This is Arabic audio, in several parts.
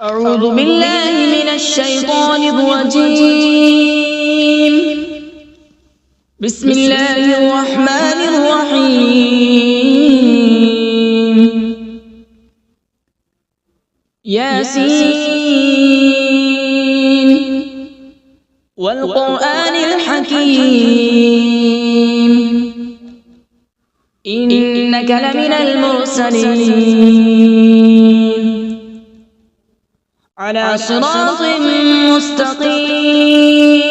أعوذ بالله من الشيطان الرجيم. بسم الله الرحمن الرحيم. ياسين والقرآن الحكيم إنك لمن المرسلين على صراط مستقيم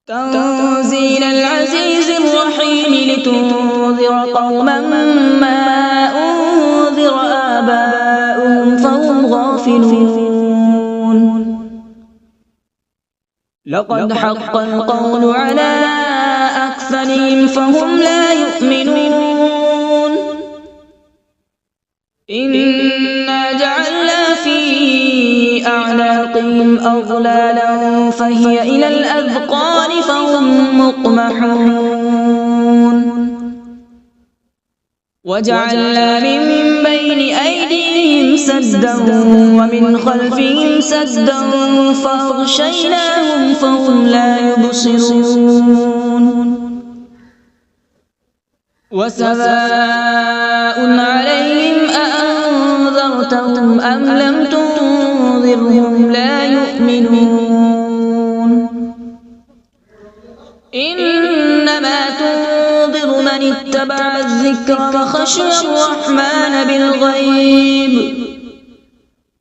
تنزيل العزيز الرحيم لتنذر قوما ما أنذر آباؤهم فهم غافلون. لقد حق القول على أكثرهم فهم لا يؤمنون. إنا جعلنا في أعناقهم أغلالا فهي إلى الأذقان فهم مقمحون. وجعلنا من بين أيديهم سدا ومن خلفهم سدا فأغشيناهم فهم لا يبصرون. وسواء عليهم أأنذرتهم أم لم تنذرهم لا يؤمنون. إنما تنذر من اتبع الذكر وخشي الرحمن بالغيب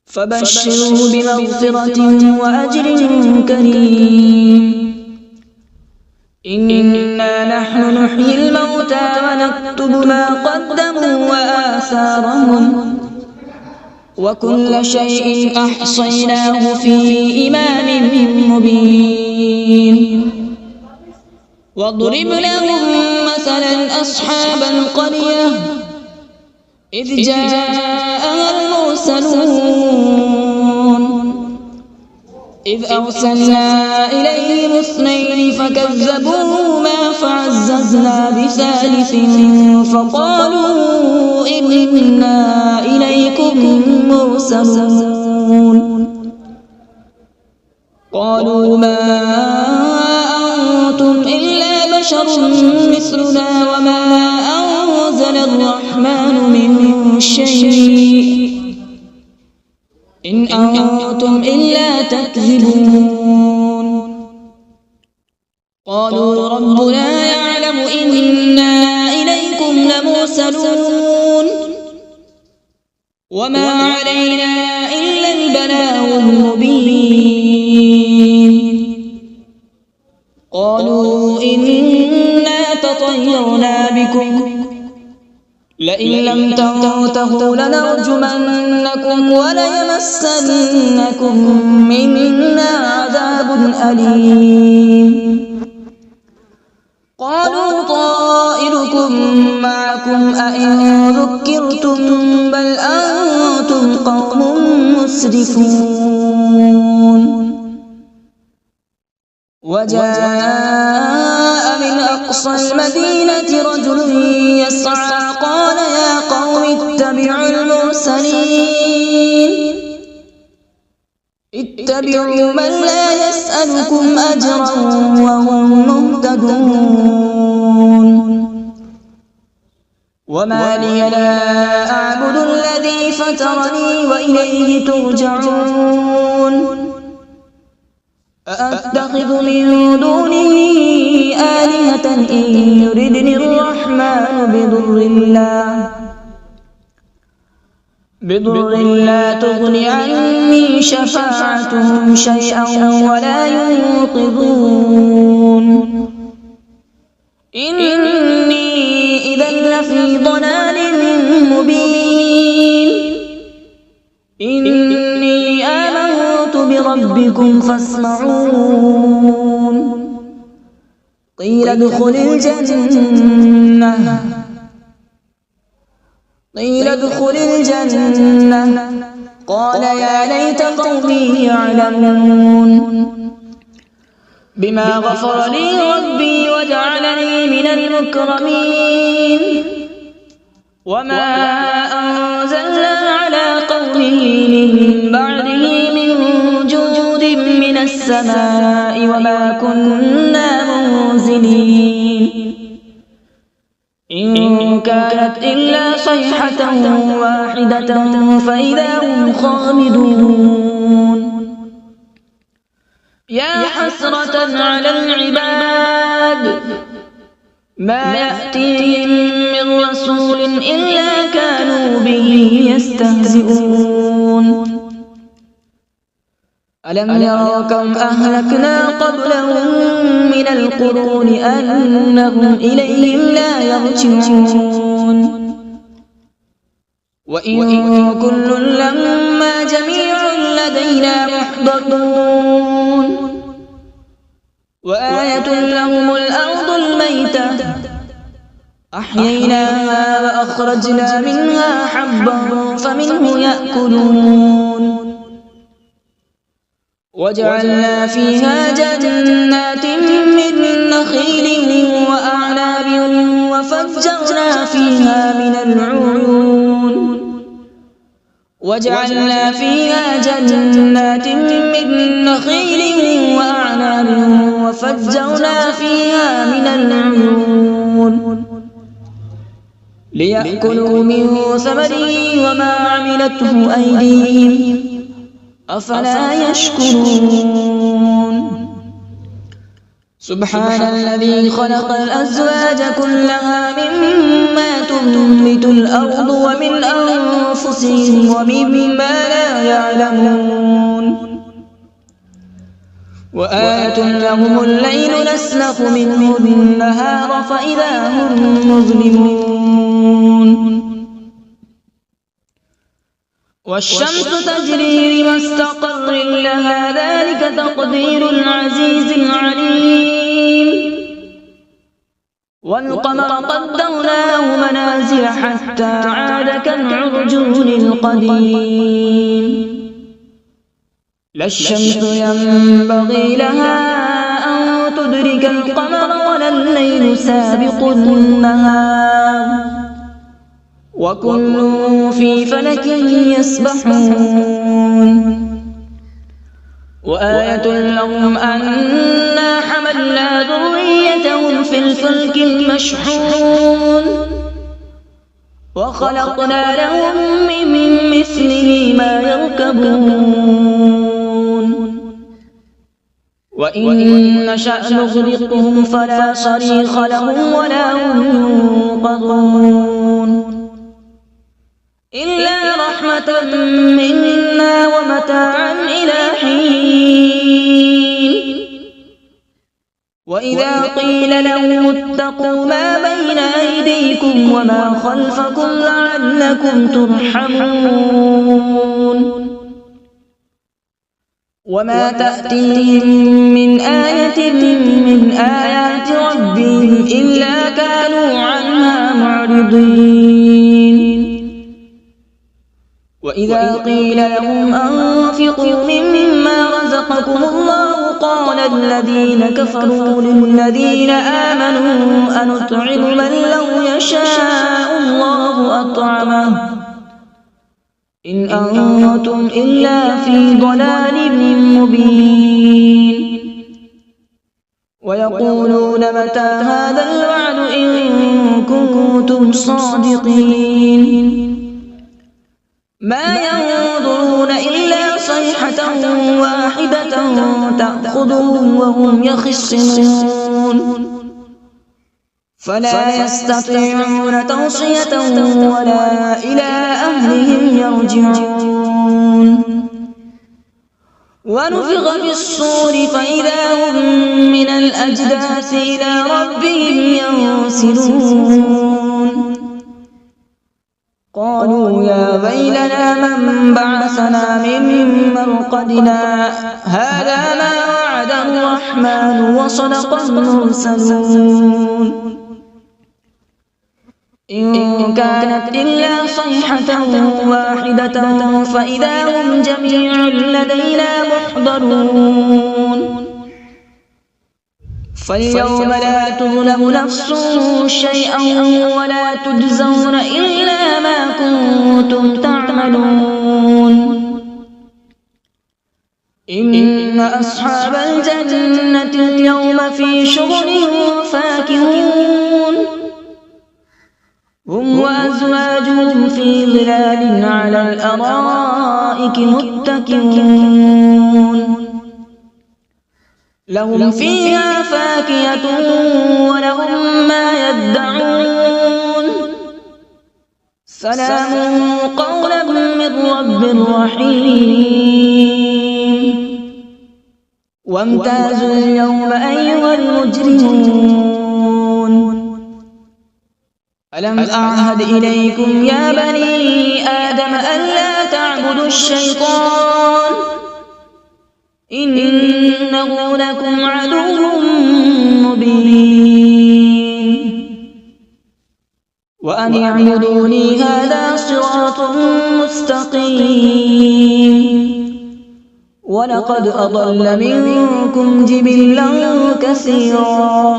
فبشره بمغفرة وأجر كريم. إنا نحن نحيي الموتى ونكتب ما قدموا وآثارهم وكل شيء أحصيناه في إمام مبين. واضرب لهم مثلا أصحاب القرية إذ جاءها المرسلون إذ أرسلنا إليهم اثنين فكذبوهما فعززنا بثالث فقالوا إنا إليكم مرسلون. قالوا ما أنتم إلا بشر مثلنا وما أنزل الرحمن من شيء إن أنتم إلا تكذبون. قالوا ربنا يعلم إنا إليكم لمرسلون وما علينا إلا البلاغ المبين. قالوا إنا تطيرنا بكم لئن لم تنتهوا لنرجمنكم وليمسنكم منا عذاب أليم. قالوا طائركم معكم أئن ذكرتم بل أنتم قوم مسرفون. وجاء من أقصى المدينة رجل يسعى قال يا قوم اتبعوا المرسلين اتبعوا من لا يسألكم أجرا وهم مهتدون. وما لي لا أعبد الذي فطرني وإليه ترجعون. أأتخذ من دونه آلهة إن يردني الرحمن بضر لا تغن عني شفاعتهم شيئا ولا ينقذون. إني إذا لفي ضلال مبين. إني آمنت بربكم فاسمعون. قيل ادخل الجنة قال يا ليت قومي يعلمون. بما غفر لي ربي وجعلني من المكرمين. وما أنزلنا على بعده من جود من السماء وما كنا منزلين إن كانت إلا صيحة واحدة فإذا هم خامدون يا حسرة على العباد ما يأتيهم من رسول إلا كانوا به يستهزئون ألم يروا كم أهلكنا قبلهم من القرون أنهم إليهم لا يرجعون وإن كل لما جميع لدينا محضرون وآية لهم الأرض الميتة أحييناها وأخرجنا منها حبا فمنه يأكلون وجعلنا فيها جنات من نخيل وأعناب وفجرنا فيها من العيون وجعلنا فيها جنات من نخيل وأعناب وفجرنا فيها من العيون ليأكلوا من ثمره وما عملته أيديهم أفلا يشكرون سبحان الذي خلق الأزواج كلها مما تنبت الأرض ومن أنفسهم ومما لا يعلمون وآية لهم الليل نسلخ منه النهار فإذا هم مظلمون والشمس تجري لمستقر لها ذلك تقدير العزيز العليم والقمر قدرناه منازل حتى عاد كالعرجون القديم لا الشمس ينبغي لها أن تدرك القمر ولا الليل سابق النهار وكل في فلك يسبحون وآية لهم أنا حملنا ذريتهم في الفلك المشحون وخلقنا لهم من مثله ما يركبون وإن نشأ نغرقهم فلا صريخ لهم ولا هم ينقذون إلا رحمة منا ومتاعا إلى حين وإذا قيل لهم اتقوا ما بين أيديكم وما خلفكم لعلكم ترحمون وما تأتيهم من آية من آيات ربهم إلا كانوا عنها معرضين وإذا قيل لهم أنفقوا مما رزقكم الله قال الذين كفروا للذين آمنوا أنطعم من لو يشاء الله أطعمه إن أنتم إلا في ضلال مبين ويقولون متى هذا الوعد إن كنتم صادقين ما ينظرون إلا صيحة واحدة تأخذهم وهم يخصمون فلا يستطيعون توصية ولا إلى أهلهم يرجعون ونفخ في الصور فإذا هم من الأجداث إلى ربهم ينسلون قالوا يا ويلنا من بعثنا من مرقدنا هذا ما وعد الرحمن وصدق المرسلون إن كانت إلا صيحة واحدة فإذا هم جميع لدينا محضرون فاليوم لا تظلم نفس شيئا ولا تجزون إلا ما كنتم تعملون إن أصحاب الجنة اليوم في شغل فاكهون هم وأزواجهم في ظلال على الأرائك متكئون لهم فيها فاكهة ولهم ما يدعون سلام قولا من رب رحيم وامتازوا اليوم أيها المجرمون ألم أعهد إليكم يا بني آدم ألا تعبدوا الشيطان إنه لكم عدو مبين وأن اعبدوني هذا صراط مستقيم ولقد أضل منكم جبلا كثيرا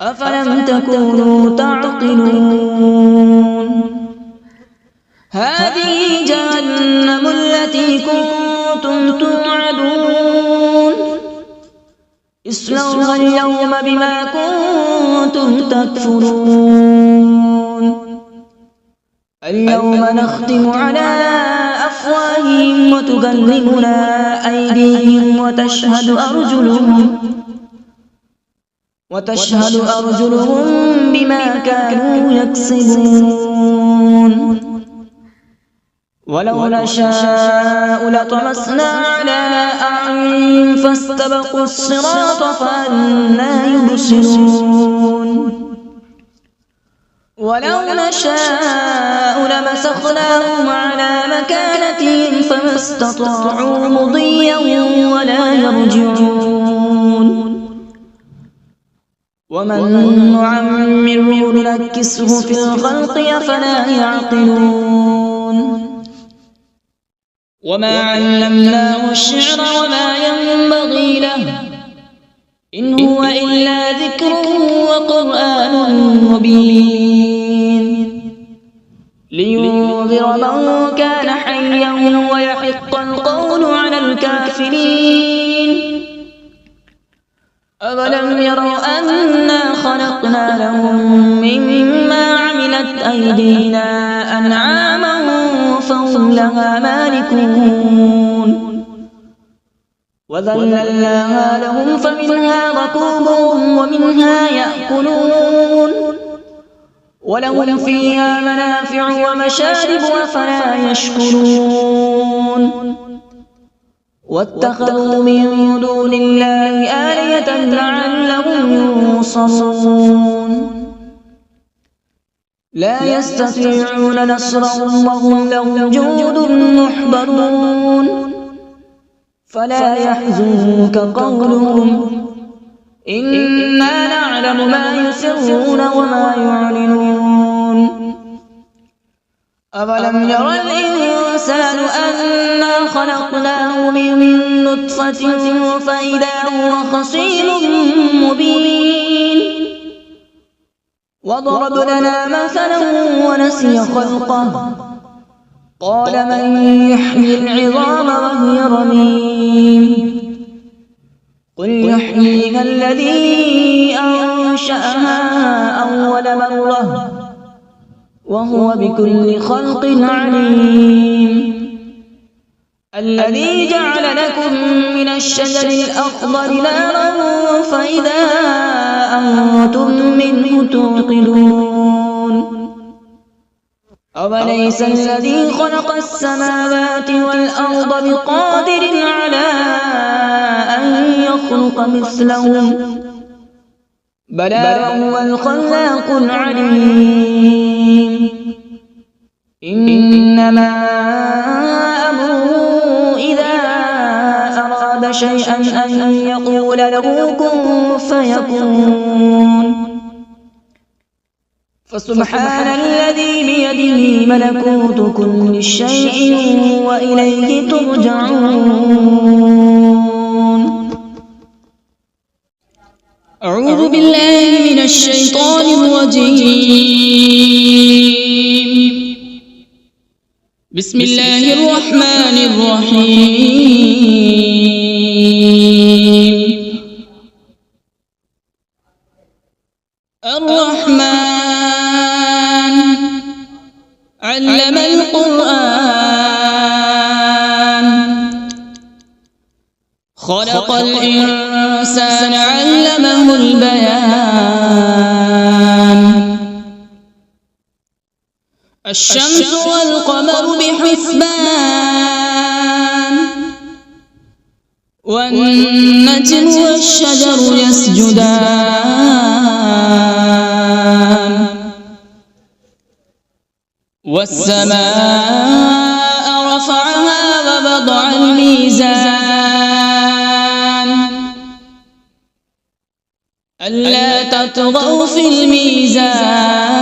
أفلم تكونوا تعقلون هذه جهنم التي كنتم توعدون اصلوها اليوم بما كنتم تكفرون اليوم نختم على أفواههم وتكلمنا أيديهم وتشهد أرجلهم بما كانوا يكسبون ولو نشاء لطمسنا على أعينهم فاستبقوا الصراط فأنى يبصرون ولو نشاء لمسخناهم على مكانتهم فما استطاعوا مضيا ولا يرجعون ومن نعمره ننكسه في الخلق أفلا يعقلون وما علمناه الشعر وما ينبغي له إن هو إلا ذكر وقرآن مبين لينذر من كان حيا ويحق القول على الكافرين أولم يروا أنا خلقنا لهم مما عملت أيدينا أنعاما فهم لها مالكون وذللناها لهم فمنها ركوبهم ومنها يأكلون ولهم فيها منافع ومشارب أفلا يشكرون واتخذوا من دون الله آلهة لعلهم ينصرون لا يستطيعون نصرهم وهم لهم جند محضرون فلا يحزنك قولهم إنا نعلم ما يسرون وما يعلنون أولم ير الإنسان أنا خلقناه من نطفة فإذا هو خصيم مبين وضرب لنا مثلا ونسي خلقه قال من يحيي العظام وهي رميم قل يحييها الذي أنشأها أول مرة وهو بكل خلق عليم الذي جعل لكم من الشجر الأخضر نارا فإذا أنتم منه توقدون أوليس الذي خلق السماوات والأرض بقادر على أن يخلق مثلهم بلى وهو الخلاق العليم إنما أمره إذا أراد شيئا أن يقول له كن فيكون فسبحان الذي بيده ملكوت كل شيء وإليه ترجعون أعوذ بالله من الشيطان الرجيم بسم الله الرحمن الرحيم. الرحمن علم القرآن، خلق الإنسان علمه البيان. الشمس والقمر بحسبان، والنجم والشجر يسجدان. والسماء رفعها ووضع الميزان، ألا تطغوا في الميزان.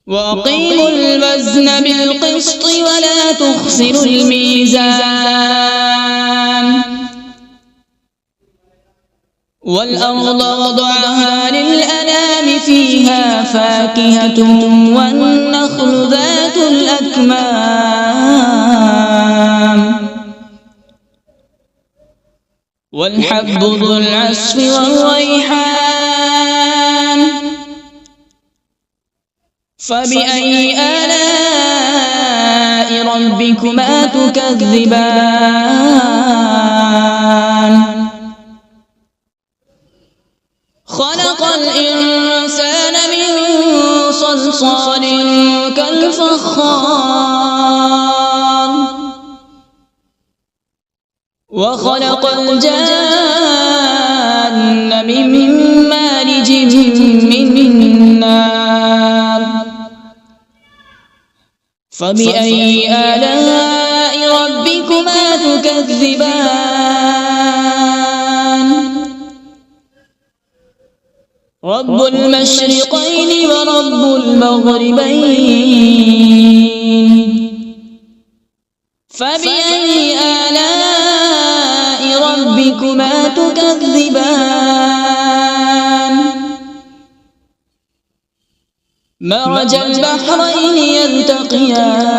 وأقيموا الوزن بالقسط ولا تخسروا الميزان. والأرض وضعها للأنام، فيها فاكهة والنخل ذات الأكمام، والحب ذو العصف والريحان. فبأي آلاء ربكما تكذبان؟ خلق الإنسان من صلصال كالفخار، وخلق الجان من مارج من نار. فبأي آلاء ربكما تكذبان؟ رب المشرقين ورب المغربين. فبأي آلاء ربكما تكذبان؟ مرج البحرين يلتقيان،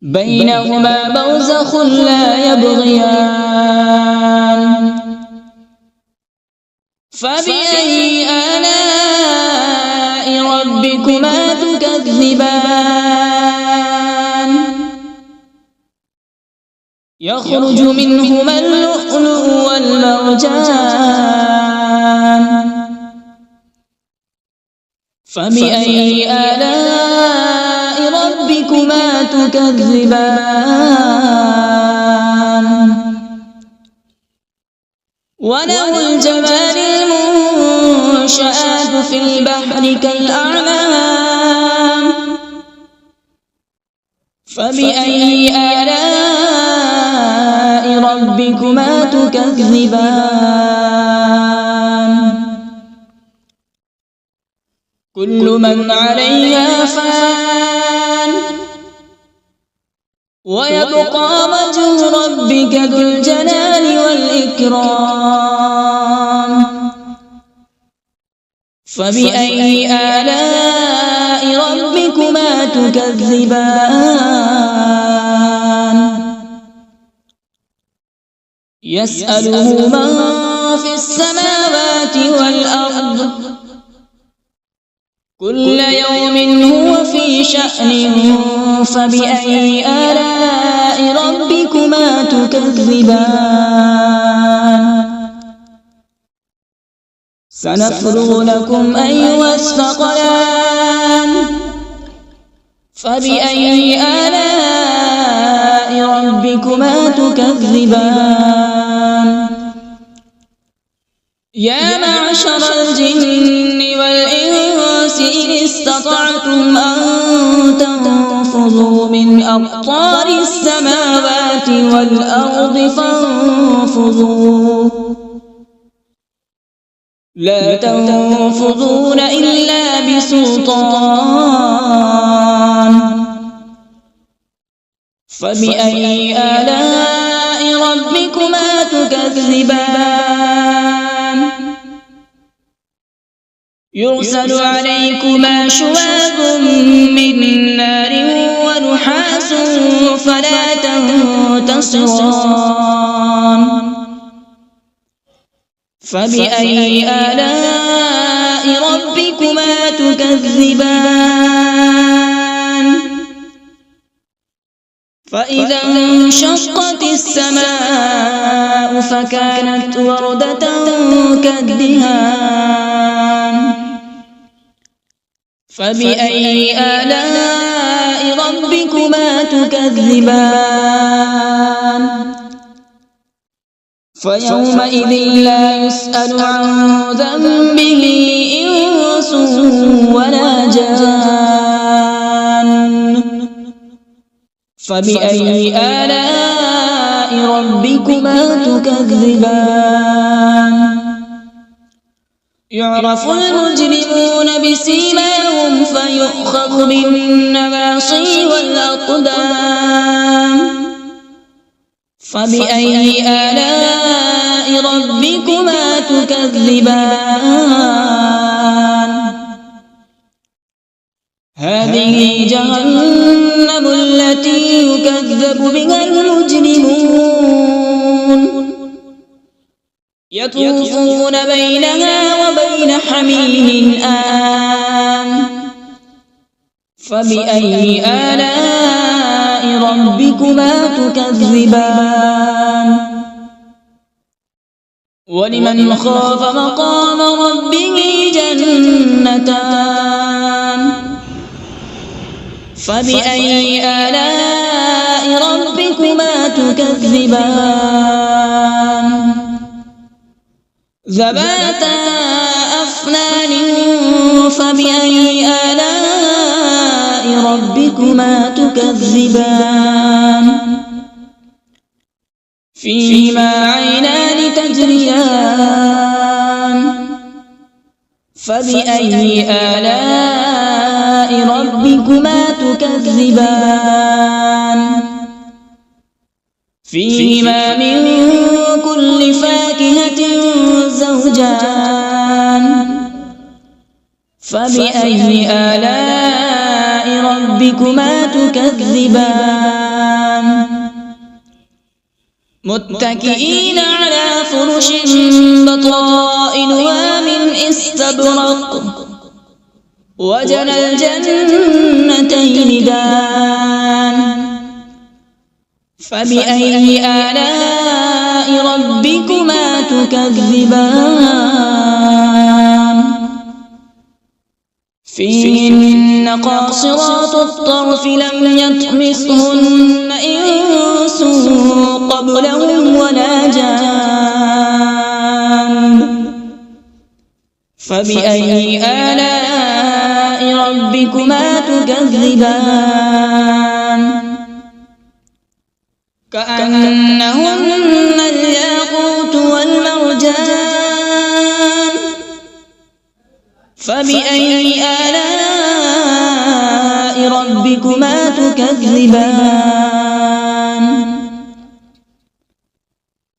بينهما برزخ لا يبغيان. فبأي آلاء ربكما تكذبان؟ يخرج منهما اللؤلؤ والمرجان. فبأي آلاء ربكما تكذبان؟ وله الجوار المنشآت في البحر كالأعلام. فبأي آلاء ربكما تكذبان؟ كل من عليها فان، ويبقى وجه ربك ذو الجلال والإكرام. فبأي آلاء ربكما تكذبان؟ يسأله من في السماوات والأرض، كل يوم هو في شأن. فبأي آلاء ربكما تكذبان؟ سنفرغ لكم أيها الثقلان. فبأي آلاء ربكما تكذبان؟ يا معشر الجن والإنس إن استطعتم أن تنفذوا من أقطار السماوات والأرض فانفذوا، لا تنفذون إلا بسلطان. فبأي آلاء ربكما تكذبان؟ يرسل عليكما شواظ من نار ونحاس فلا تنتصران فبأي آلاء ربكما تكذبان فإذا انشقت السماء فكانت وردة كالدهان فبأي آلاء ربكما تكذبان فيومئذ لا يسأل عن ذنبه إنس ولا جان فبأي آلاء ربكما تكذبان يعرف المجرمون بسيماهم فيؤخذ بالنواصي والأقدام فبأي آلاء ربكما تكذبان هذه جهنم التي يكذب بها المجرمون يطوفون بينها وبين حميم آن فبأي آلاء ربكما تكذبان ولمن خاف مقام ربه جنتان فبأي آلاء ربكما تكذبان ذواتا أفنان فبأي آلاء ربكما تكذبان فيهما عينان تجريان فبأي آلاء ربكما تكذبان فيهما من كل فاكهة زوجان فبأي آلاء ربكما تكذبان متكئين على فرش بطائنها من استبرق وجنى الجنتين دان فبأي آلاء ربكما تكذبان فيهن قاصرات الطرف لم يطمثهن إنس قبلهم ولا جان فبأي آلاء ربكما تكذبان كأنهن الياقوت والمرجان فبأي آلاء ربكما تكذبان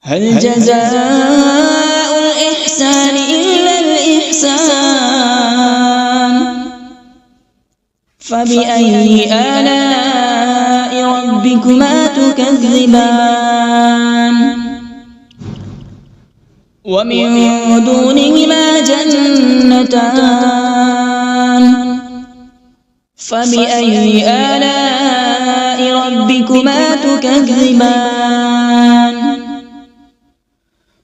هل جزاء الإحسان إلا الإحسان فبأي آلاء ربكما تكذبان ومن دونهما جنتان فبأي آلاء ربكما تكذبان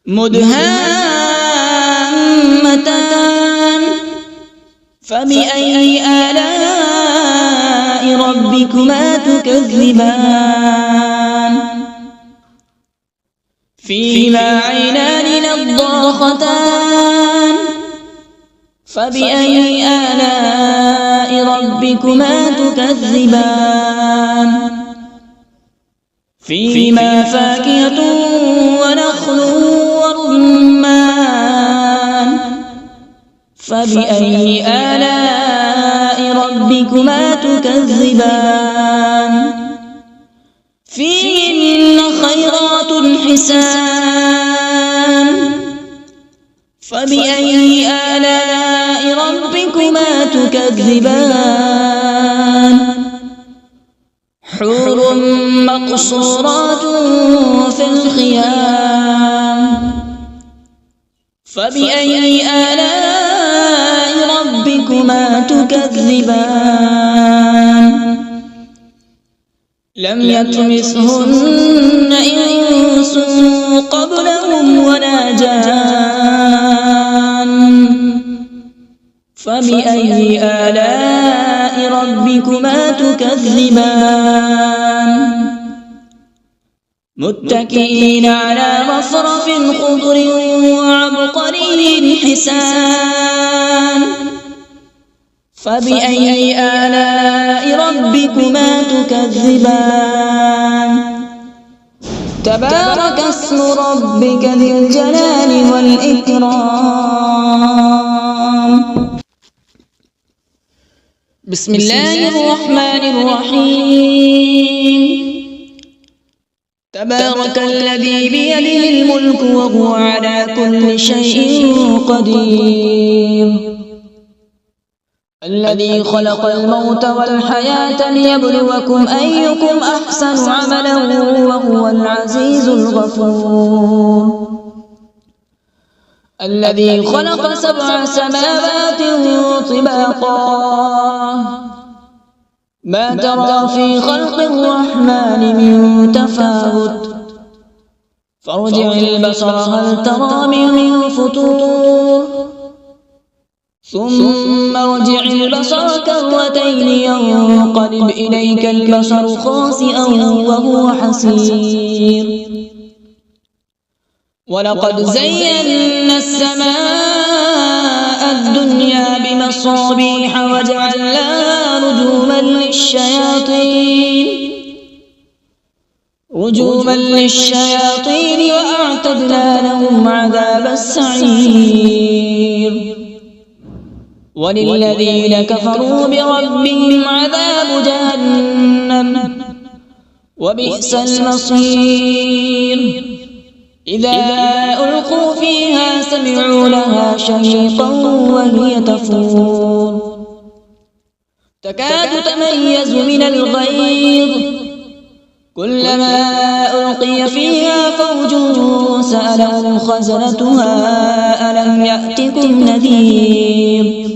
مدهامتان فبأي آلاء ربكما تكذبان فيهما عينان نضاختان فبأي آلاء ربكما تكذبان فيهما فاكهة ونخل ورمان فبأي آلاء ربكما تكذبان فيهن خيرات حسان فبأي آلاء ربكما ربكما تكذبان حور مقصورات في الخيام فبأي آلاء ربكما تكذبان لم يطمثهن إنس قبلهم ولا جان فبأي آلاء ربكما تكذبان متكئين على رفرف خضر وعبقري حسان فبأي آلاء ربكما تكذبان تبارك اسم ربك ذي الجلال والإكرام بسم الله الرحمن الرحيم تبارك الذي بيده الملك وهو على كل شيء قدير الذي خلق الموت والحياة ليبلوكم أيكم أحسن عملا وهو العزيز الغفور الذي خلق 7 سماوات طباقا ما ترى في خلق الرحمن من تفاوت فارجع البصر هل ترى من فطور ثم ارجع البصر كرتين ينقلب إليك البصر خاسئا وهو حسير ولقد زينا السماء الدنيا بمصابيح وجعلناها رجوما للشياطين وأعتدنا لهم عذاب السعير وللذين كفروا بربهم عذاب جهنم وبئس المصير إذا ألقوا فيها سمعوا لها شهيقا وهي تفور تكاد تميز من الغيظ كلما ألقي فيها فوج سألهم خزنتها ألم يأتكم نذير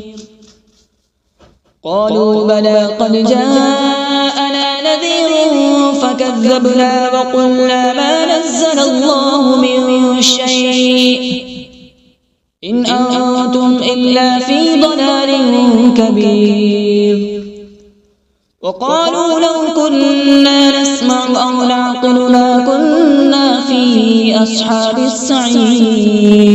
قالوا بلى قد جاءنا نذير فكذبنا وقلنا ما نزل الله من شيء إن أنتم إلا في ضلال كبير وقالوا لو كنا نسمع أو نعقل ما كنا في أصحاب السعير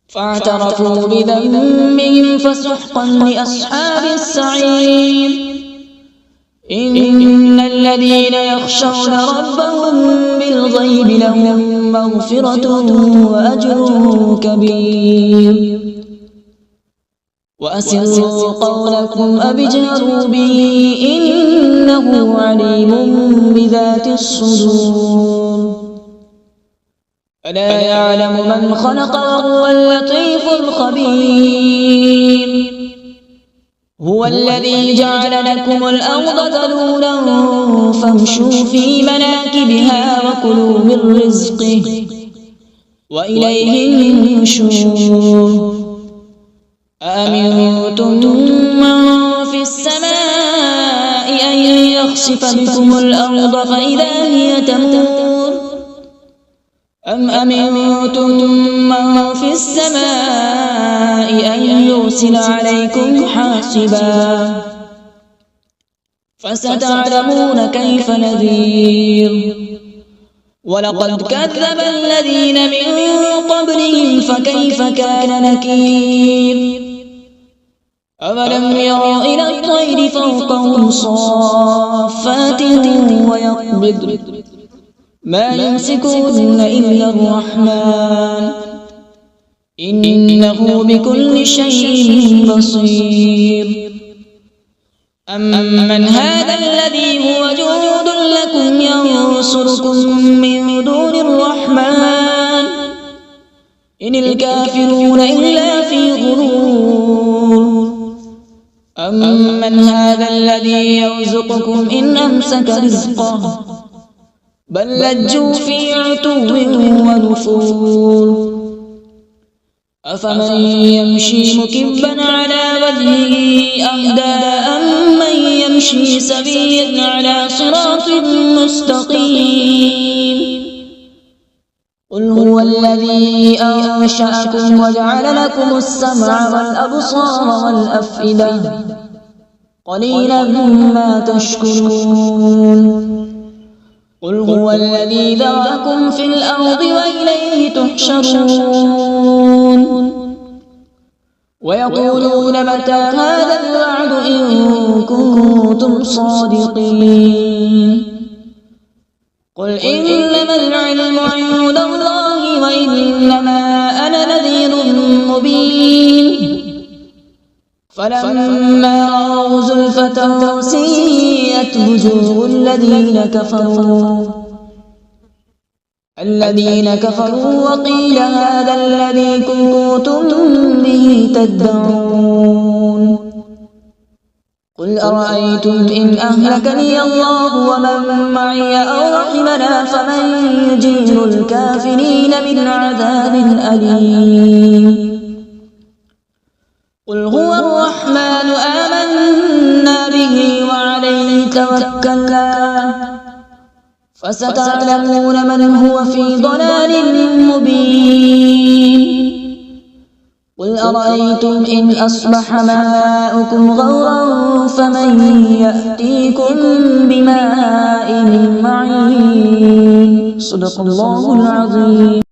فاعترفوا بذنبهم فسحقا لأصحاب السعير إن الذين يخشون ربهم بالغيب لهم مغفرة وأجر كبير وأسروا قولكم أو اجهروا به إنه عليم بذات الصدور ألا يعلم من خلق وهو اللطيف الخبير هو الذي جعل لكم الأرض ذلولا فامشوا في مناكبها وكلوا من رزقه وإليه النشور أأمنتم من في السماء أن يخسف بكم الأرض فإذا هي تمور أم أمنتم من في السماء أن يرسل عليكم حاصبا فستعلمون كيف نذير ولقد كذب الذين من قبلهم فكيف كان نكير أولم يروا إلى الطير فوقهم صافات ويقبض ما يمسكهن إلا الرحمن إنه بكل شيء بصير أمن هذا الذي هو جند لكم ينصركم من دون الرحمن إن الكافرون إلا في غرور أمن هذا الذي يرزقكم إن أمسك رزقه بل لجوا في عتو ونفور أفمن يمشي مكبا على وجهه أهدى أمن يمشي سويا على صراط مستقيم قل هو الذي أنشأكم وجعل لكم السمع والأبصار والأفئدة قليلا ما تشكرون قل هو الذي ذرأكم في الأرض وإليه تحشرون ويقولون متى هذا الوعد إن كنتم صادقين قل إنما العلم عند الله وإنما أنا نذير مبين فلما رأوا زلفة سيئت وجوه الذين كفروا وقيل هذا الذي كنتم به تدعون قل أرأيتم إن أهلكني الله ومن معي أو رحمنا فمن يجير الكافرين من عذاب أليم قل هو الرحمن آمنا به وعليه توكلنا فستعلمون من هو في ضلال مبين قل أرأيتم إن أصبح ماؤكم غورا فمن يأتيكم بماء معين صدق الله العظيم.